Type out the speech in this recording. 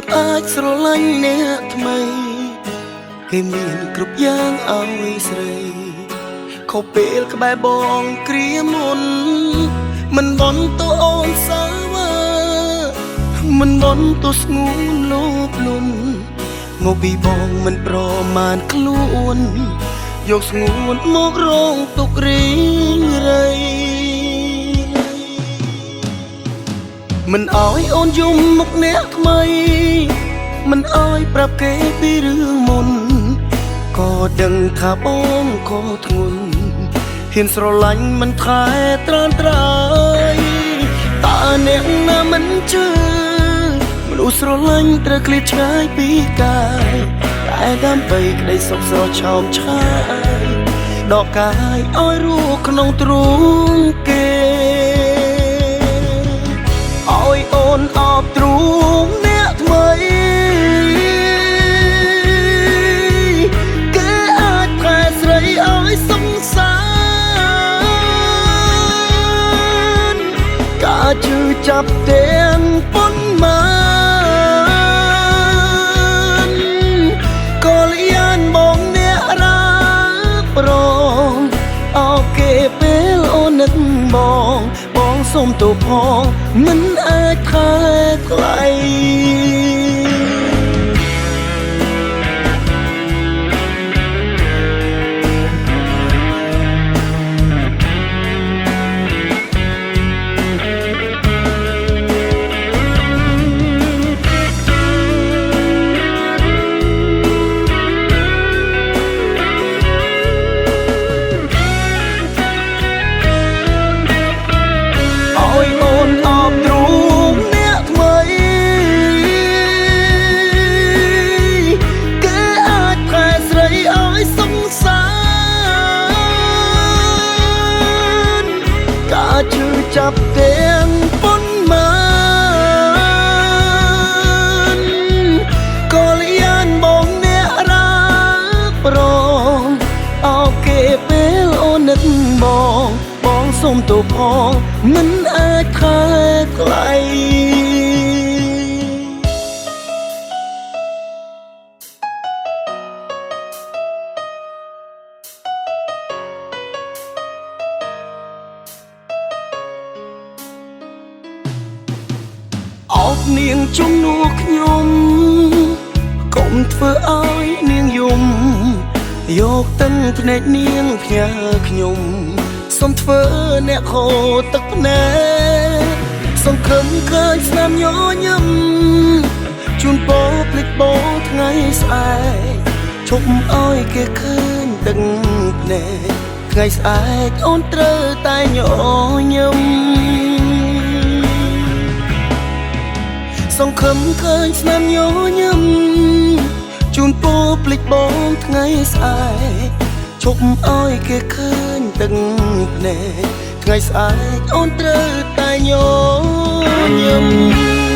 บអាចស្រឡាញ់អ្នកថ្មីគេមានគ្រប់យ៉ាងឲ្យស្រីខុសពេលក្បែរបងគ្រាមុនមិនបន់តអូនសាវើមិនបន់តស្ងួនលោភលន់មកពីបងមិនប្រមាណខ្លួនយកស្ងួនមករងទុករីងរៃមិនអោយអូនយំមុខអ្នកថ្មីមិនអោយប្រាប់គេពីរឿងមុនក៏ដឹងថាបងក៏ធ្ងន់ហ៊ានស្រឡាញ់មិនថែត្រានត្រៃតើអ្នកណាមិនជឿមនុស្សស្រឡាញ់ត្រូវឃ្លាតឆ្ងាយពីកាយតែដើម្បីក្តីសុខស្រស់ឆោមឆាយដកកាយឲ្យរស់ក្នុងទ្រូងគេឲ្យអូនអបទ្រូងអ្នកថ្មីគេអាចខែស្រីឲ្យសង្សារការជឿចាប់ទាំងប៉ុន្មានក៏លៀនបងអ្នករាប្រងអោគេពេលអូននឹកបងសុំទូផងមិនអាចខែថ្លៃជឿចាប់ទាំងប៉ុន្មានក៏លៀនបងអ្នករាប្រងអោគេពេលអូននឹកបងសុំទូផងមិនអាចខែថ្លៃអោបនាងជំនួសខ្ញុំកុំធ្វើឲ្យនាងយំយកទឹកភ្នែកនាងផ្ញើខ្ញុំសូមធ្វើអ្នកខូចទឹកភ្នែកសង្ឃឹមឃើញស្នាមញញឹមជូនពរភ្លេចបោថ្ងៃស្អែកជប់ឲ្យគេឃើញទឹកភ្នែកថ្ងៃស្អែកអូនត្រូវតែញញឹមសង្ឃឹមឃើញស្នាមញញឹមជូនពរភ្លេចបងថ្ងៃស្អែកជប់ឲ្យគេឃើញទឹកភ្នែកថ្ងៃស្អែកអូនត្រូវតែញញឹម